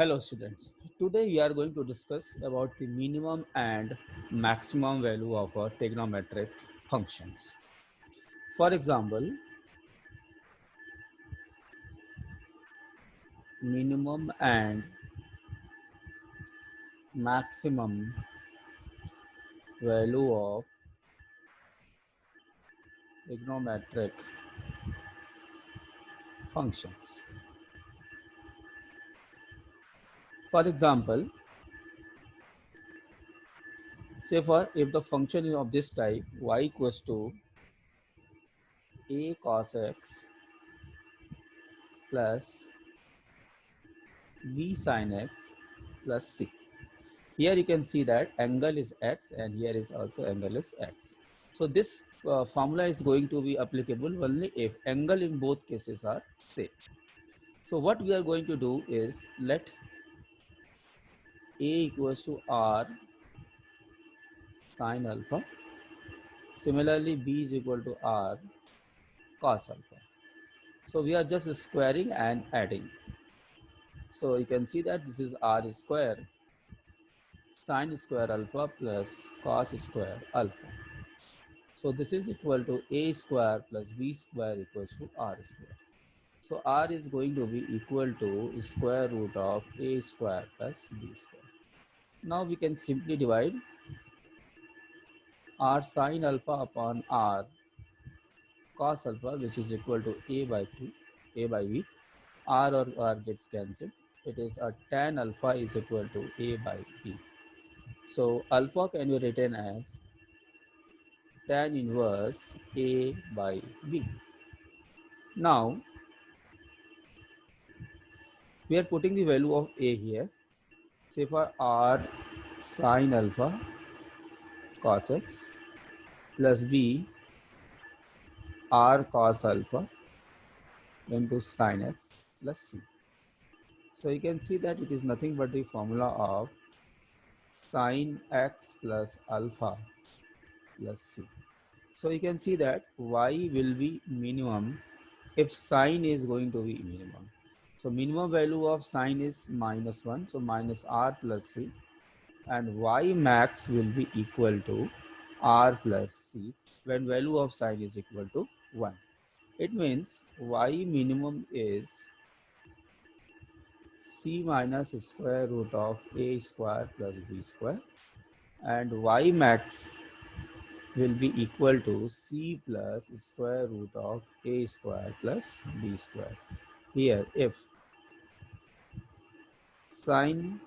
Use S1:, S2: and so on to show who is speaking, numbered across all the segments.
S1: Hello students. Today we are going to discuss about the minimum and maximum value of our trigonometric functions. For example, minimum and maximum value of trigonometric functions. For example, say for if the function is of this type y equals to a cos x plus b sin x plus c. Here you can see that angle is x and here is also angle is x. So this formula is going to be applicable only if angle in both cases are same. So what we are going to do is let a equals to r sin alpha. Similarly b is equal to r cos alpha. So we are just squaring and adding. So you can see that this is r square sin square alpha plus cos square alpha. So this is equal to a square plus b square equals to r square. So r is going to be equal to square root of a square plus b square. Now we can simply divide r sin alpha upon r cos alpha, which is equal to a by 2, a by b. R or r gets cancelled. It is a tan alpha is equal to a by b. So alpha can be written as tan inverse a by b. Now we are putting the value of a here. Say for r sin alpha cos x plus b r cos alpha into sin x plus c. So you can see that it is nothing but the formula of sin x plus alpha plus c. So you can see that y will be minimum if sin is going to be minimum. So minimum value of sin is -1, so minus r plus c, and y max will be equal to r plus c when value of sin is equal to 1. It means y minimum is c minus square root of a square plus b square, and y max will be equal to c plus square root of a square plus b square. Here if sin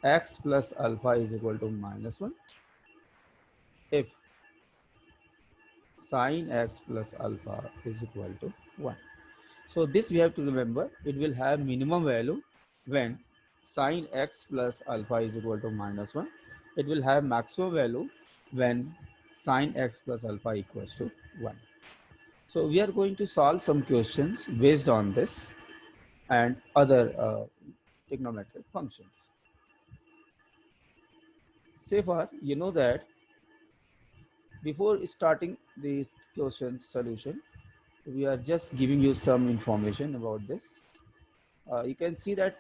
S1: x plus alpha is equal to -1, if sin x plus alpha is equal to 1. So this we have to remember, it will have minimum value when sin x plus alpha is equal to -1. It will have maximum value when sin x plus alpha equals to 1. So we are going to solve some questions based on this and other trigonometric functions. Say for you know that before starting the question solution, we are just giving you some information about this. You can see that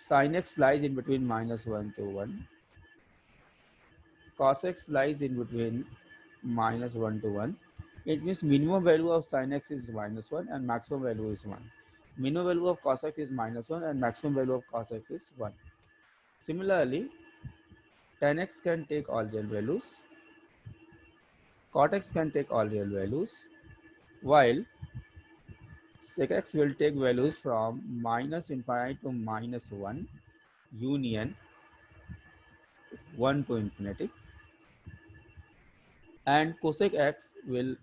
S1: sin x lies in between -1 to 1. Cos x lies in between -1 to 1. It means minimum value of sin x is -1 and maximum value is 1. Minimum value of cos x is -1 and maximum value of cos x is 1. Similarly, tan x can take all real values, cot x can take all real values, while sec x will take values from -infinite to -1, union 1 to infinity, and cosec x will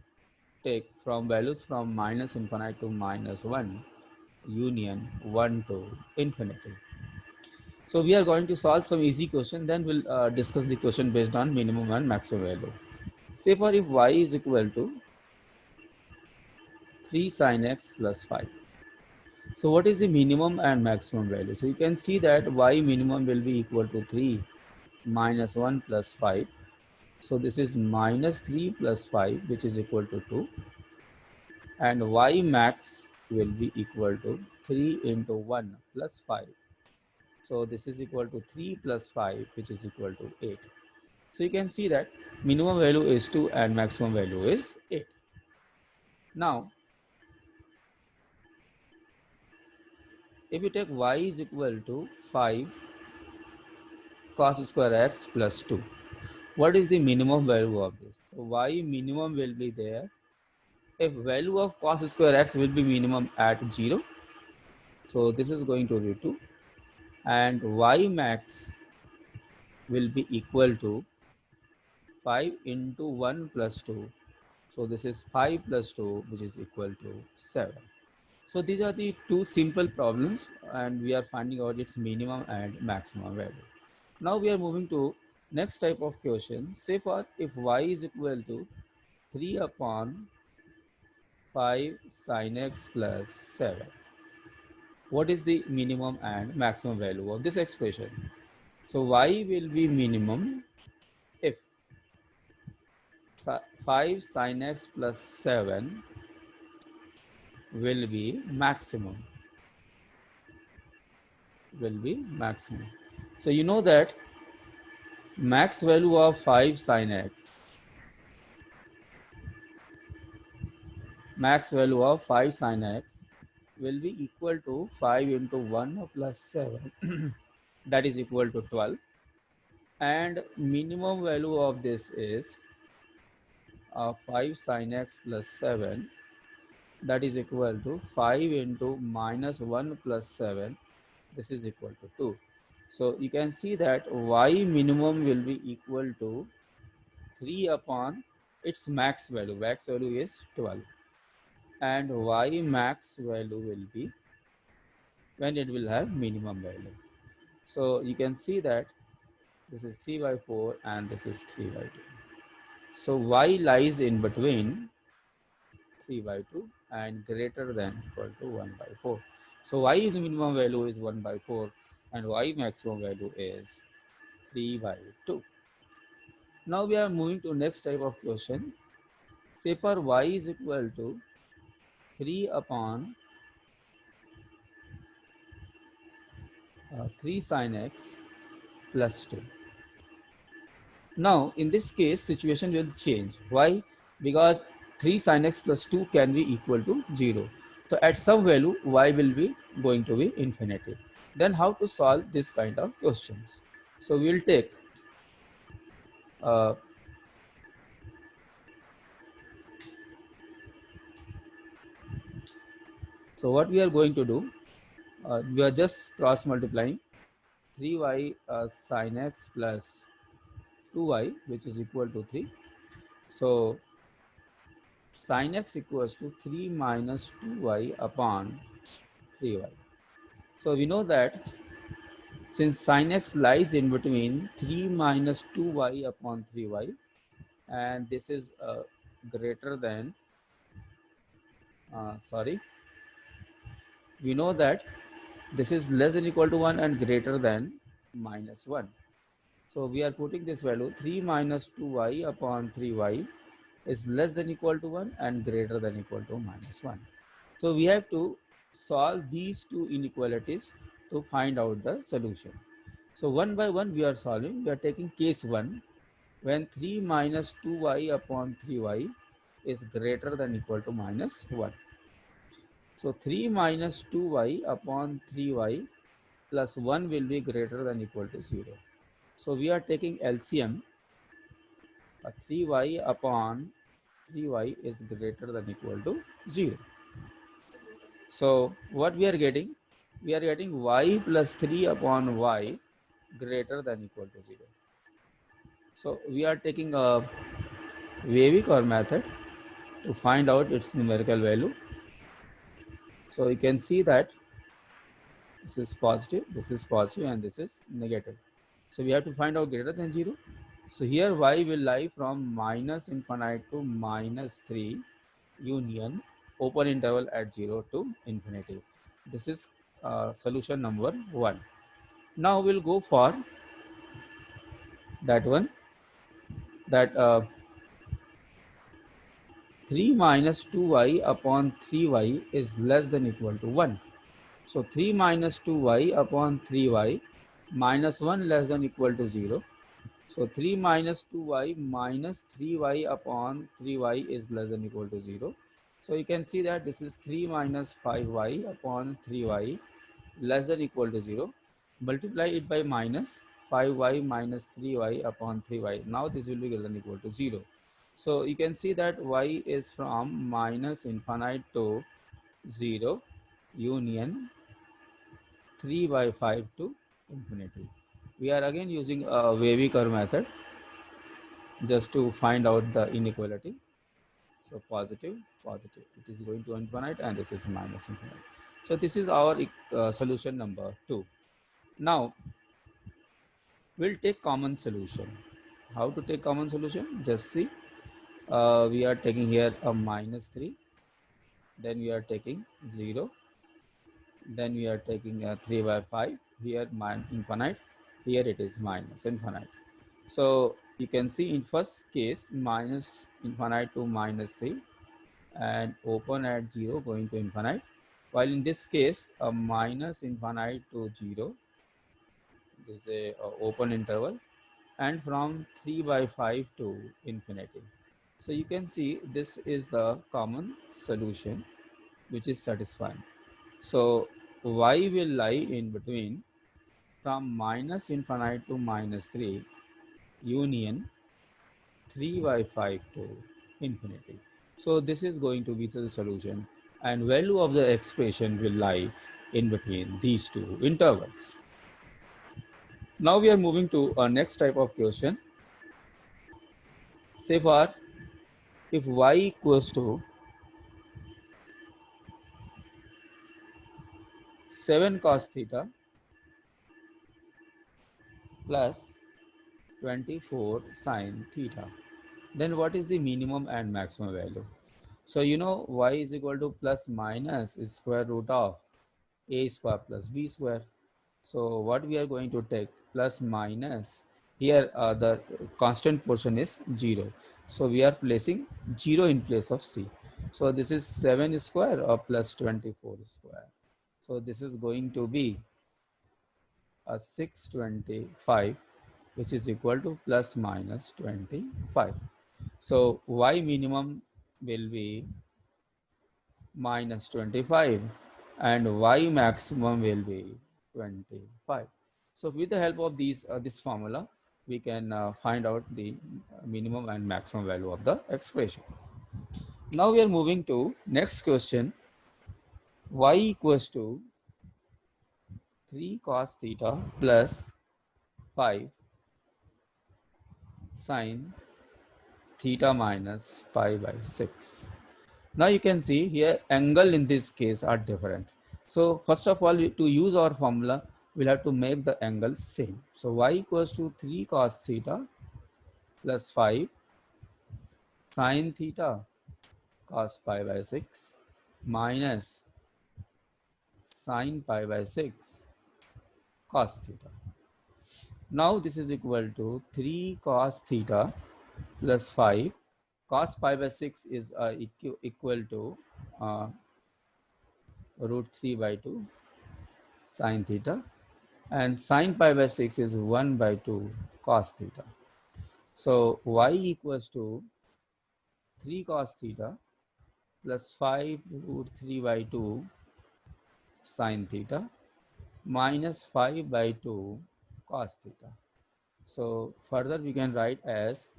S1: take from values from -infinite to -1, union 1 to infinity. So we are going to solve some easy question, then we'll discuss the question based on minimum and maximum value. Say for if y is equal to 3 sin x plus 5. So what is the minimum and maximum value? So you can see that y minimum will be equal to 3 minus 1 plus 5. So this is -3 plus 5, which is equal to 2. And y max will be equal to 3 into 1 plus 5. So this is equal to 3 plus 5, which is equal to 8. So you can see that minimum value is 2 and maximum value is 8. Now, if you take y is equal to 5 cos square x plus 2, what is the minimum value of this? So y minimum will be there if value of cos square x will be minimum at 0. So this is going to be 2, and y max will be equal to 5 into 1 plus 2. So this is 5 plus 2, which is equal to 7. So these are the two simple problems, and we are finding out its minimum and maximum value. Now we are moving to next type of question. Say for if y is equal to 3 upon 5 sin x plus 7. What is the minimum and maximum value of this expression? So y will be minimum if 5 sin x plus 7 will be maximum. So you know that max value of 5 sin x, will be equal to 5 into 1 plus 7, that is equal to 12, and minimum value of this is 5 sin x plus 7, that is equal to 5 into minus 1 plus 7, this is equal to 2. So you can see that y minimum will be equal to 3 upon its max value. Max value is 12, and y max value will be when it will have minimum value. So you can see that this is 3 by 4 and this is 3 by 2. So y lies in between 3 by 2 and greater than equal to 1 by 4. So y is minimum value is 1 by 4 and y maximum value is 3 by 2. Now we are moving to next type of question. Say for y is equal to 3 upon 3 sin x plus 2. Now in this case situation will change. Why? Because 3 sin x plus 2 can be equal to 0. So at some value y will be going to be infinity. Then how to solve this kind of questions? So we will take uh, so what we are going to do, we are just cross multiplying 3y sin x plus 2y, which is equal to 3. So sin x equals to 3 minus 2y upon 3y. So we know that since sin x lies in between 3 minus 2y upon 3y, and this is greater than, sorry, we know that this is less than equal to 1 and greater than minus 1. So we are putting this value 3 minus 2y upon 3y is less than equal to 1 and greater than equal to minus 1. So we have to solve these two inequalities to find out the solution. So one by one we are solving. We are taking case 1 when 3 minus 2y upon 3y is greater than equal to minus 1. So 3 minus 2y upon 3y plus 1 will be greater than equal to 0. So we are taking LCM. 3y upon 3y is greater than equal to 0. So what we are getting? We are getting y plus 3 upon y greater than equal to 0. So we are taking a Weivik or method to find out its numerical value. So you can see that this is positive, and this is negative. So we have to find out greater than 0. So here y will lie from minus infinite to minus 3 union open interval at 0 to infinity. This is solution number 1. Now we'll go for that one, that 3 minus 2y upon 3y is less than equal to 1. So 3 minus 2y upon 3y minus 1 less than equal to 0. So 3 minus 2y minus 3y upon 3y is less than equal to 0. So you can see that this is 3 minus 5y upon 3y less than equal to 0. Multiply it by minus 5y minus 3y upon 3y. Now this will be less than equal to 0. So you can see that y is from minus infinite to 0 union 3 by 5 to infinity. We are again using a wavy curve method just to find out the inequality. So positive, positive, it is going to infinite and this is minus infinite. So this is our solution number 2. Now we'll take common solution. How to take common solution? Just see, we are taking here a minus 3, then we are taking 0, then we are taking a 3 by 5, here infinite, here it is minus infinite. So you can see in first case minus infinite to minus 3 and open at 0 going to infinite, while in this case a minus infinite to 0, this is a open interval, and from 3 by 5 to infinity. So you can see this is the common solution which is satisfying. So y will lie in between from minus infinite to minus 3 union 3 by 5 to infinity. So this is going to be the solution, and value of the expression will lie in between these two intervals. Now we are moving to our next type of question. Say for if y equals to 7 cos theta plus 24 sin theta, then what is the minimum and maximum value? So you know y is equal to plus minus is square root of a square plus b square. So what we are going to take plus minus, here the constant portion is 0. So we are placing 0 in place of c. So this is 7 square or plus 24 square. So this is going to be a 625, which is equal to plus minus 25. So y minimum will be minus 25 and y maximum will be 25. So with the help of this formula, we can find out the minimum and maximum value of the expression. Now we are moving to next question. Y equals to 3 cos theta plus 5 sin theta minus pi by 6. Now you can see here angle in this case are different. So first of all, to use our formula, we'll have to make the angle same. So y equals to 3 cos theta plus 5 sin theta cos pi by 6 minus sin pi by 6 cos theta. Now this is equal to 3 cos theta plus 5 cos pi by 6 is equal to root 3 by 2 sin theta, and sin pi by 6 is 1 by 2 cos theta. So y equals to 3 cos theta plus 5 root 3 by 2 sin theta minus 5 by 2 cos theta. So further we can write as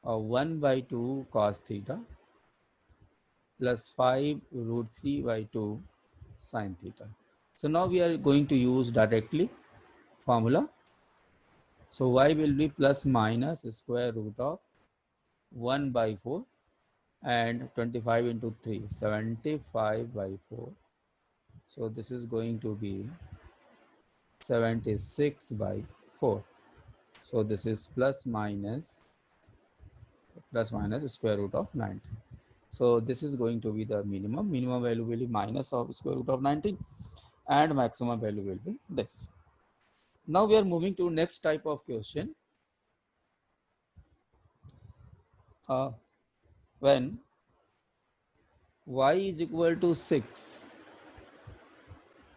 S1: 1 by 2 cos theta plus 5 root 3 by 2 sin theta. So now we are going to use directly formula. So y will be plus minus square root of 1 by 4 and 25 into 3, 75 by 4. So this is going to be 76 by 4. So this is plus minus square root of 19. So this is going to be the minimum. Minimum value will be minus of square root of 19 and maximum value will be this. Now we are moving to next type of question. When y is equal to 6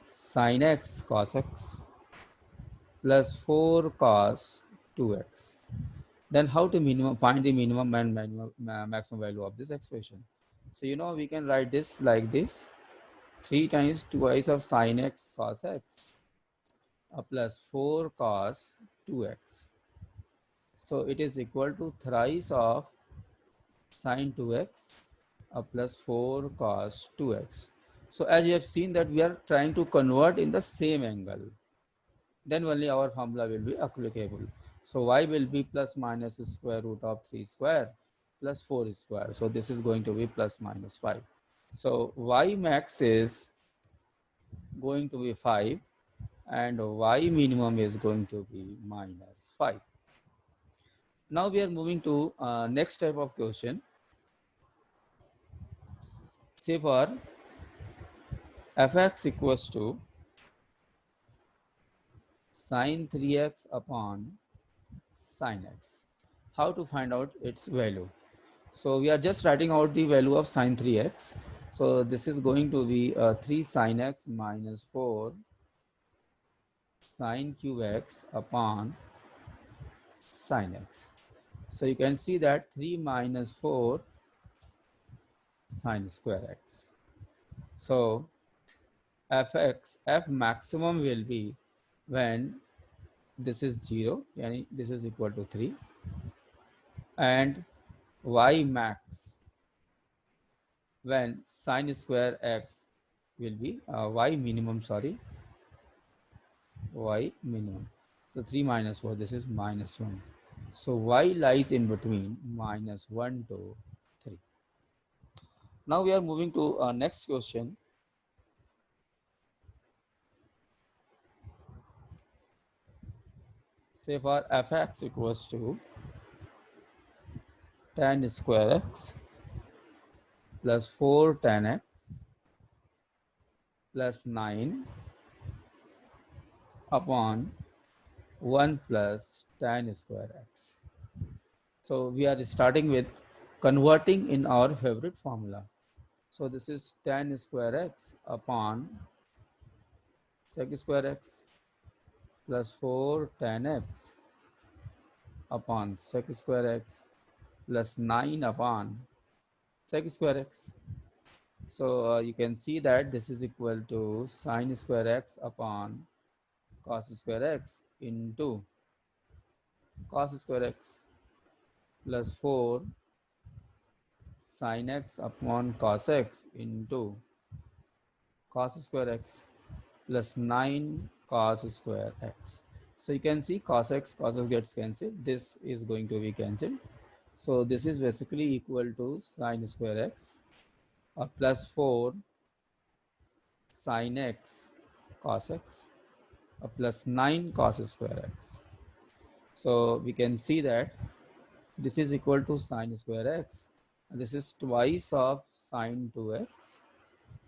S1: sin x cos x plus 4 cos 2x. Then how to find the minimum and maximum value of this expression? So we can write this like this: 3 times twice of sine x cos x plus 4 cos 2x. So it is equal to thrice of sine 2x plus 4 cos 2x. So as you have seen that we are trying to convert in the same angle, then only our formula will be applicable. So y will be plus minus square root of 3 square plus 4 square. So this is going to be plus minus 5. So y max is going to be 5 and y minimum is going to be minus 5. Now we are moving to next type of question. Say for fx equals to sine 3x upon sine x. How to find out its value? So we are just writing out the value of sine 3x. So this is going to be 3 sine x minus 4 sine cube x upon sine x. So you can see that 3 minus 4 sine square x. So f maximum will be when this is 0, yani this is equal to 3, and y max when sine square x will be y minimum, sorry, y minimum. So 3 minus 4, this is minus 1. So y lies in between minus 1 to 3. Now we are moving to our next question. Say for fx equals to tan square x plus 4 tan x plus 9 upon 1 plus tan square x. So we are starting with converting in our favorite formula. So this is tan square x upon sec square x plus 4 tan x upon sec square x plus 9 upon sec square x. So you can see that this is equal to sine square x upon cos square x into cos square x plus 4 sin x upon cos x into cos square x plus 9 cos square x. So you can see cos x gets cancelled. This is going to be cancelled. So this is basically equal to sin square x plus 4 sin x cos x plus 9 cos square x. So we can see that this is equal to sine square x. And this is twice of sine 2x.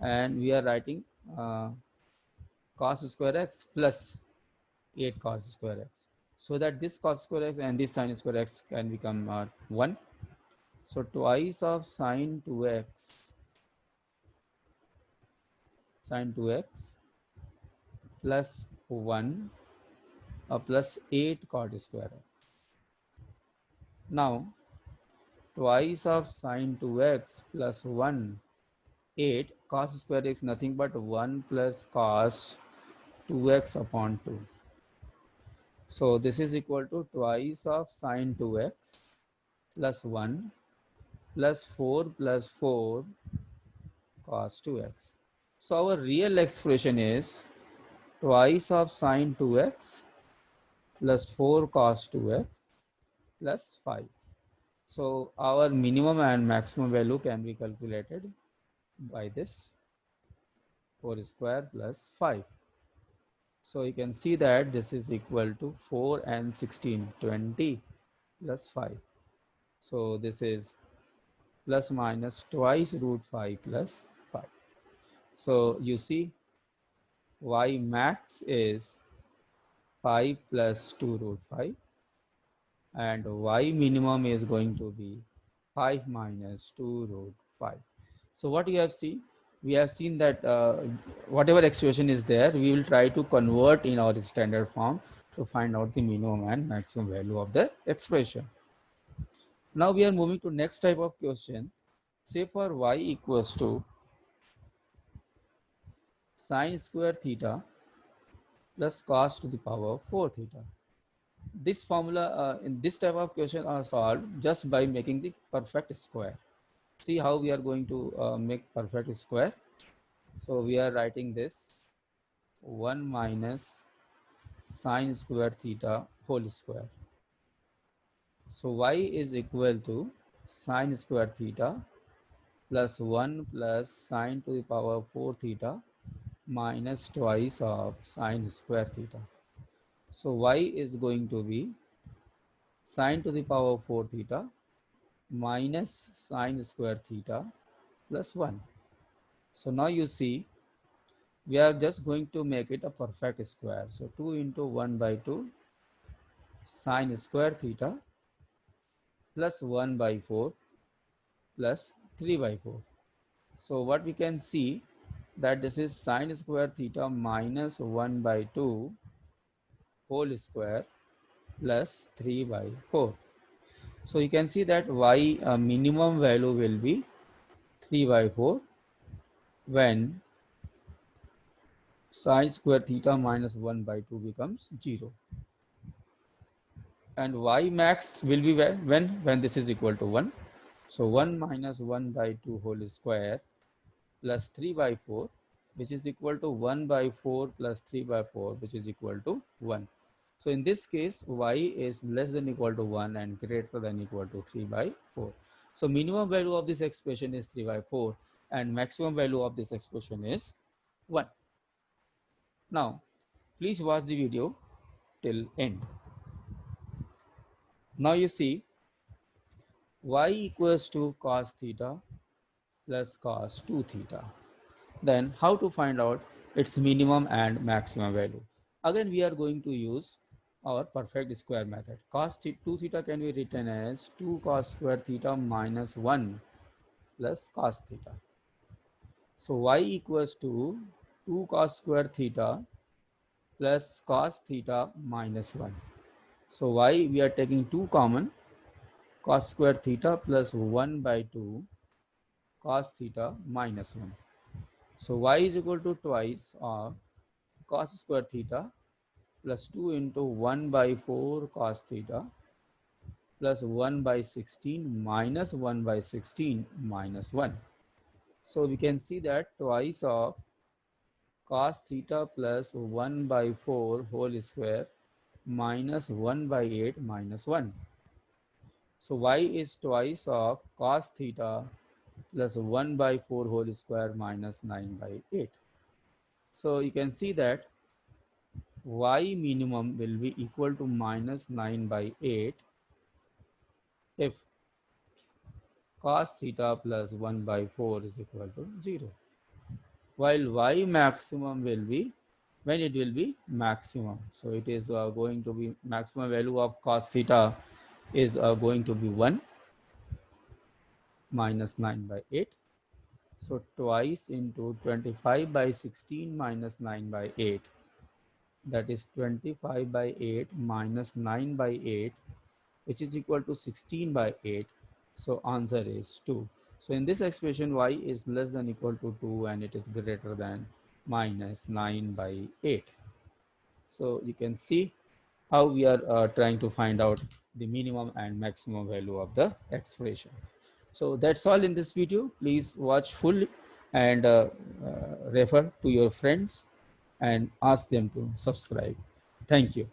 S1: And we are writing cos square x plus 8 cos square x. So that this cos square x and this sine square x can become 1. So twice of sine 2x plus 1 plus 8 cot square x. Now twice of sine 2x plus 1 8 cos square x nothing but 1 plus cos 2x upon 2. So this is equal to twice of sine 2x plus 1 plus 4 plus 4 cos 2x. So our real expression is twice of sine 2x plus 4 cos 2x plus 5. So our minimum and maximum value can be calculated by this 4 square plus 5. So you can see that this is equal to 4 and 16, 20 plus 5. So this is plus minus twice root 5 plus 5. So you see y max is 5 plus 2 root 5 and y minimum is going to be 5 minus 2 root 5. So what you have seen? We have seen that whatever expression is there, we will try to convert in our standard form to find out the minimum and maximum value of the expression. Now we are moving to next type of question. Say for y equals to sine square theta plus cos to the power 4 theta. This formula in this type of question are solved just by making the perfect square. See how we are going to make perfect square. So we are writing this 1 minus sine square theta whole square. So y is equal to sine square theta plus 1 plus sine to the power 4 theta minus twice of sine square theta. So y is going to be sine to the power 4 theta minus sine square theta plus 1. So now you see we are just going to make it a perfect square. So 2 into 1 by 2 sine square theta plus 1 by 4 plus 3 by 4. So what we can see that this is sine square theta minus 1 by 2 whole square plus 3 by 4. So you can see that y minimum value will be 3 by 4 when sine square theta minus 1 by 2 becomes 0. And y max will be when this is equal to 1. So 1 minus 1 by 2 whole square plus 3 by 4, which is equal to 1 by 4 plus 3 by 4, which is equal to 1. So in this case, y is less than equal to 1 and greater than equal to 3 by 4. So minimum value of this expression is 3 by 4 and maximum value of this expression is 1. Now, please watch the video till end. Now you see y equals to cos theta plus cos 2 theta. Then how to find out its minimum and maximum value? Again, we are going to use our perfect square method. Cos 2 theta can be written as 2 cos square theta minus 1 plus cos theta. So y equals to 2 cos square theta plus cos theta minus 1. So y we are taking 2 common, cos square theta plus 1 by 2 cos theta minus 1. So y is equal to twice of cos square theta plus 2 into 1 by 4 cos theta plus 1 by 16 minus 1 by 16 minus 1. So we can see that twice of cos theta plus 1 by 4 whole square minus 1 by 8 minus 1. So y is twice of cos theta plus 1 by 4 whole square minus 9 by 8. So you can see that y minimum will be equal to minus 9 by 8 if cos theta plus 1 by 4 is equal to 0. While y maximum will be when it will be maximum. So it is going to be maximum value of cos theta is going to be 1 minus 9 by 8. So twice into 25 by 16 minus 9 by 8. That is 25 by 8 minus 9 by 8, which is equal to 16 by 8. So answer is 2. So in this expression, y is less than equal to 2 and it is greater than minus 9 by 8. So you can see how we are trying to find out the minimum and maximum value of the expression. So that's all in this video. Please watch fully and refer to your friends and ask them to subscribe. Thank you.